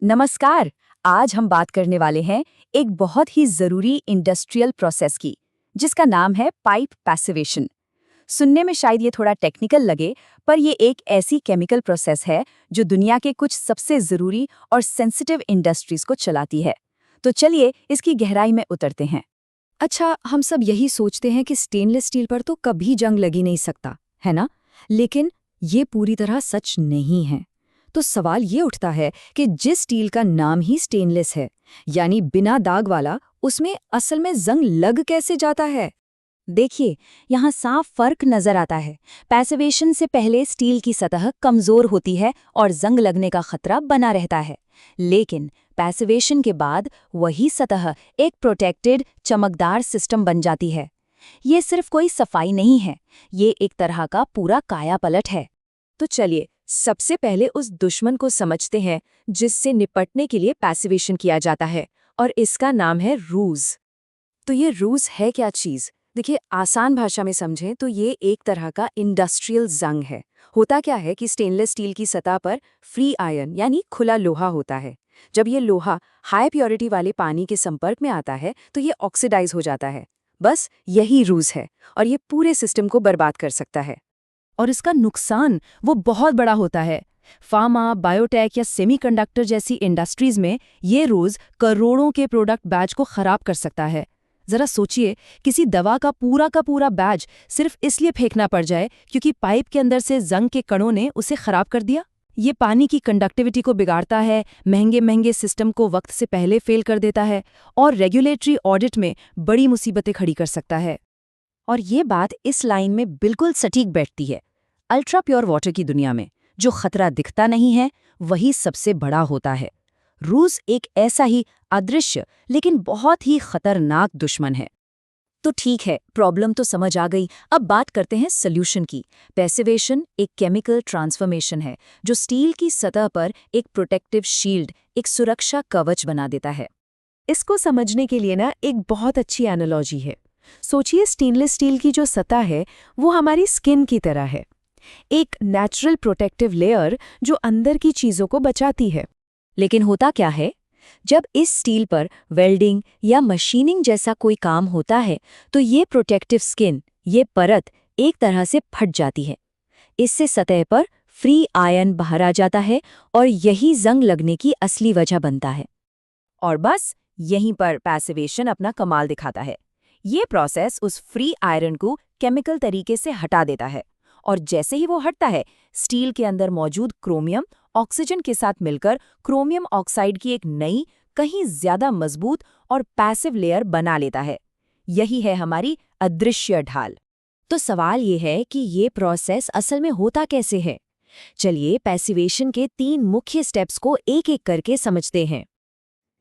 नमस्कार। आज हम बात करने वाले हैं एक बहुत ही जरूरी इंडस्ट्रियल प्रोसेस की, जिसका नाम है पाइप पैसिवेशन। सुनने में शायद ये थोड़ा टेक्निकल लगे, पर ये एक ऐसी केमिकल प्रोसेस है जो दुनिया के कुछ सबसे जरूरी और सेंसिटिव इंडस्ट्रीज को चलाती है। तो चलिए इसकी गहराई में उतरते हैं। अच्छा, हम सब यही सोचते हैं कि स्टेनलेस स्टील पर तो कभी जंग लगी नहीं सकता, है ना? लेकिन ये पूरी तरह सच नहीं है। तो सवाल ये उठता है कि जिस स्टील का नाम ही स्टेनलेस है, यानी बिना दाग वाला, उसमें असल में जंग लग कैसे जाता है? देखिए, यहाँ साफ फर्क नजर आता है। पैसिवेशन से पहले स्टील की सतह कमजोर होती है और जंग लगने का खतरा बना रहता है। लेकिन पैसिवेशन के बाद वही सतह एक प्रोटेक्टेड, चमकदार सिस्टम बन जाती है। ये सिर्फ कोई सफाई नहीं है, ये एक तरह का पूरा कायापलट है। तो चलिए सबसे पहले उस दुश्मन को समझते हैं जिससे निपटने के लिए पैसिवेशन किया जाता है, और इसका नाम है रूज। तो ये रूज है क्या चीज? देखिए, आसान भाषा में समझें तो ये एक तरह का इंडस्ट्रियल जंग है। होता क्या है कि स्टेनलेस स्टील की सतह पर फ्री आयरन यानी खुला लोहा होता है। जब ये लोहा हाई प्योरिटी वाले पानी के संपर्क में आता है तो ये ऑक्सीडाइज हो जाता है। बस यही रूज है, और ये पूरे सिस्टम को बर्बाद कर सकता है। और इसका नुकसान वो बहुत बड़ा होता है। फार्मा, बायोटेक या सेमीकंडक्टर जैसी इंडस्ट्रीज में ये रोज करोड़ों के प्रोडक्ट बैच को खराब कर सकता है। जरा सोचिए, किसी दवा का पूरा बैच सिर्फ इसलिए फेंकना पड़ जाए क्योंकि पाइप के अंदर से जंग के कणों ने उसे खराब कर दिया। ये पानी की कंडक्टिविटी को बिगाड़ता है, महंगे महंगे सिस्टम को वक्त से पहले फेल कर देता है और रेगुलेटरी ऑडिट में बड़ी मुसीबतें खड़ी कर सकता है। और ये बात इस लाइन में बिल्कुल सटीक बैठती है। अल्ट्रा प्योर वाटर की दुनिया में जो खतरा दिखता नहीं है, वही सबसे बड़ा होता है। रूस एक ऐसा ही अदृश्य लेकिन बहुत ही खतरनाक दुश्मन है। तो ठीक है, प्रॉब्लम तो समझ आ गई। अब बात करते हैं सॉल्यूशन की। पैसिवेशन एक केमिकल ट्रांसफॉर्मेशन है जो स्टील की सतह पर एक प्रोटेक्टिव शील्ड, एक सुरक्षा कवच बना देता है। इसको समझने के लिए ना एक बहुत अच्छी एनालॉजी है। सोचिए, स्टेनलेस स्टील की जो सतह है वो हमारी स्किन की तरह है, एक नेचुरल प्रोटेक्टिव लेयर जो अंदर की चीजों को बचाती है। लेकिन होता क्या है, जब इस स्टील पर वेल्डिंग या मशीनिंग जैसा कोई काम होता है तो ये प्रोटेक्टिव स्किन, ये परत एक तरह से फट जाती है। इससे सतह पर फ्री आयरन बाहर आ जाता है और यही जंग लगने की असली वजह बनता है। और बस यहीं पर पैसिवेशन अपना कमाल दिखाता है। ये प्रोसेस उस फ्री आयरन को केमिकल तरीके से हटा देता है, और जैसे ही वो हटता है, स्टील के अंदर मौजूद क्रोमियम ऑक्सीजन के साथ मिलकर क्रोमियम ऑक्साइड की एक नई, कहीं ज्यादा मजबूत और पैसिव लेयर बना लेता है। यही है हमारी अदृश्य ढाल। तो सवाल ये है कि ये प्रोसेस असल में होता कैसे है? चलिए पैसिवेशन के 3 मुख्य स्टेप्स को एक एक करके समझते हैं।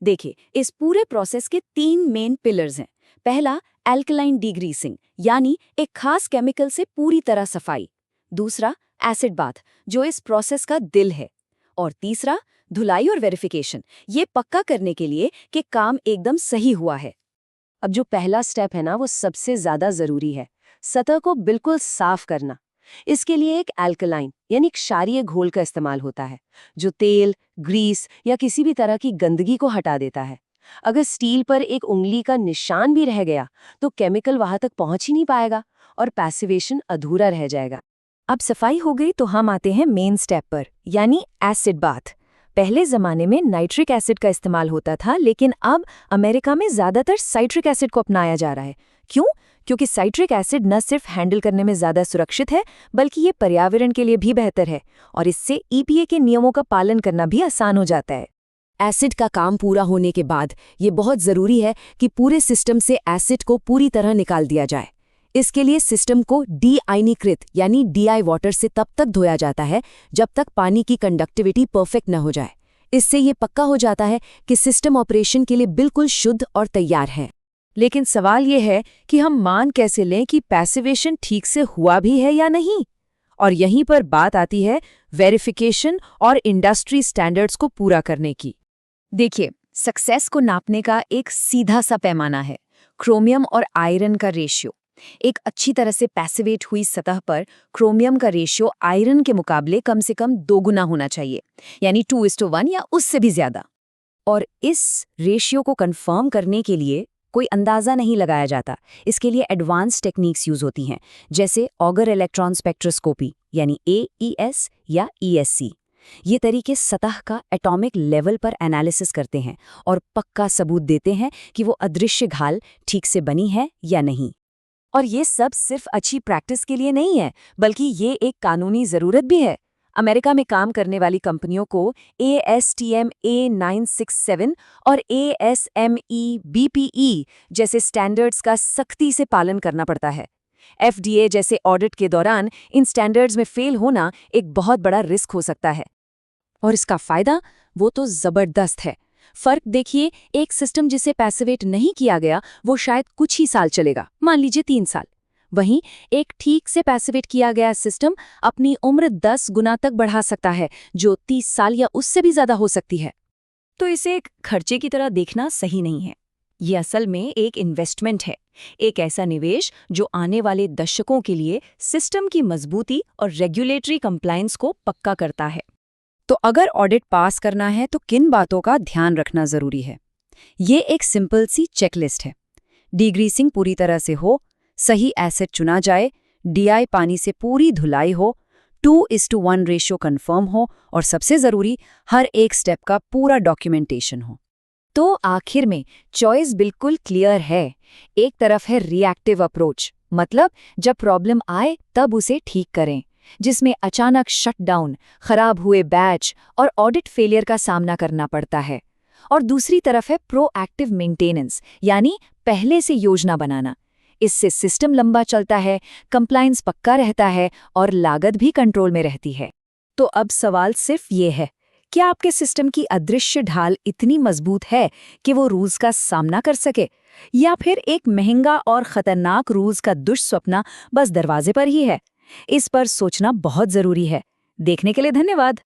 देखिए, इस पूरे प्रोसेस के 3 मेन पिलर्स हैं। पहला, एल्कलाइन डिग्रीसिंग, यानी एक खास केमिकल से पूरी तरह सफाई। दूसरा, एसिड बाथ, जो इस प्रोसेस का दिल है। और तीसरा, धुलाई और वेरिफिकेशन, ये पक्का करने के लिए कि काम एकदम सही हुआ है। अब जो पहला स्टेप है ना, वो सबसे ज्यादा जरूरी है, सतह को बिल्कुल साफ करना। इसके लिए एक एल्कलाइन यानी क्षारीय घोल का इस्तेमाल होता है, जो तेल, ग्रीस या किसी भी तरह की गंदगी को हटा देता है। अगर स्टील पर एक उंगली का निशान भी रह गया तो केमिकल वहां तक पहुंच ही नहीं पाएगा और पैसिवेशन अधूरा रह जाएगा। अब सफाई हो गई तो हम आते हैं मेन स्टेप पर, यानी एसिड बाथ। पहले जमाने में नाइट्रिक एसिड का इस्तेमाल होता था, लेकिन अब अमेरिका में ज्यादातर साइट्रिक एसिड को अपनाया जा रहा है। क्यों? क्योंकि साइट्रिक एसिड न सिर्फ हैंडल करने में ज्यादा सुरक्षित है, बल्कि ये पर्यावरण के लिए भी बेहतर है, और इससे ईपीए के नियमों का पालन करना भी आसान हो जाता है। एसिड का काम पूरा होने के बाद ये बहुत जरूरी है कि पूरे सिस्टम से एसिड को पूरी तरह निकाल दिया जाए। इसके लिए सिस्टम को डीआयनीकृत यानी डीआई वाटर से तब तक धोया जाता है जब तक पानी की कंडक्टिविटी परफेक्ट न हो जाए। इससे ये पक्का हो जाता है कि सिस्टम ऑपरेशन के लिए बिल्कुल शुद्ध और तैयार है। लेकिन सवाल ये है कि हम मान कैसे लें कि पैसिवेशन ठीक से हुआ भी है या नहीं? और यहीं पर बात आती है वेरिफिकेशन और इंडस्ट्री स्टैंडर्ड्स को पूरा करने की। देखिए, सक्सेस को नापने का एक सीधा सा पैमाना है, क्रोमियम और आयरन का रेशियो। एक अच्छी तरह से पैसिवेट हुई सतह पर क्रोमियम का रेशियो आयरन के मुकाबले कम से कम 2 गुना होना चाहिए, यानी 2:1 या उससे भी ज्यादा। और इस रेशियो को कंफर्म करने के लिए कोई अंदाज़ा नहीं लगाया जाता। इसके लिए एडवांस टेक्निक्स यूज़ होती हैं, जैसे ऑगर इलेक्ट्रॉन स्पेक्ट्रोस्कोपी यानी AES या ESC। ये तरीके सतह का एटॉमिक लेवल पर एनालिसिस करते हैं और पक्का सबूत देते हैं कि वो अदृश्य घाल ठीक से बनी है या नहीं। और ये सब सिर्फ अच्छी प्रैक्टिस के लिए नहीं है, बल्कि ये एक कानूनी ज़रूरत भी है। अमेरिका में काम करने वाली कंपनियों को ASTM A967 और ASME BPE जैसे स्टैंडर्ड्स का सख्ती से पालन करना पड़ता है। FDA जैसे ऑडिट के दौरान इन स्टैंडर्ड्स में फेल होना एक बहुत बड़ा रिस्क हो सकता है। और इसका फायदा वो तो जबरदस्त है। फर्क देखिए, एक सिस्टम जिसे पैसिवेट नहीं किया गया वो शायद कुछ ही साल चलेगा, मान लीजिए 3 साल। वहीं एक ठीक से पैसिवेट किया गया सिस्टम अपनी उम्र 10 गुना तक बढ़ा सकता है, जो 30 साल या उससे भी ज्यादा हो सकती है। तो इसे एक खर्चे की तरह देखना सही नहीं है। ये असल में एक इन्वेस्टमेंट है, एक ऐसा निवेश जो आने वाले दशकों के लिए सिस्टम की मजबूती और रेगुलेटरी कंप्लायंस को पक्का करता है। तो अगर ऑडिट पास करना है तो किन बातों का ध्यान रखना जरूरी है? ये एक सिंपल सी चेकलिस्ट है। डीग्रीसिंग पूरी तरह से हो, सही एसेट चुना जाए, DI पानी से पूरी धुलाई हो, 2:1 रेशियो कंफर्म हो और सबसे जरूरी हर एक स्टेप का पूरा डॉक्यूमेंटेशन हो। तो आखिर में चॉइस बिल्कुल क्लियर है। एक तरफ है रिएक्टिव अप्रोच, मतलब जब प्रॉब्लम आए तब उसे ठीक करें, जिसमें अचानक शटडाउन, खराब हुए बैच और ऑडिट फेलियर का सामना करना पड़ता है। और दूसरी तरफ है प्रोएक्टिव मेंटेनेंस, यानी पहले से योजना बनाना। इससे सिस्टम लंबा चलता है, कंप्लायंस पक्का रहता है और लागत भी कंट्रोल में रहती है। तो अब सवाल सिर्फ ये है, क्या आपके सिस्टम की अदृश्य ढाल इतनी मजबूत है कि वो रूल्स का सामना कर सके, या फिर एक महंगा और खतरनाक रूल्स का दुष्स्वप्न बस दरवाजे पर ही है? इस पर सोचना बहुत जरूरी है। देखने के लिए धन्यवाद।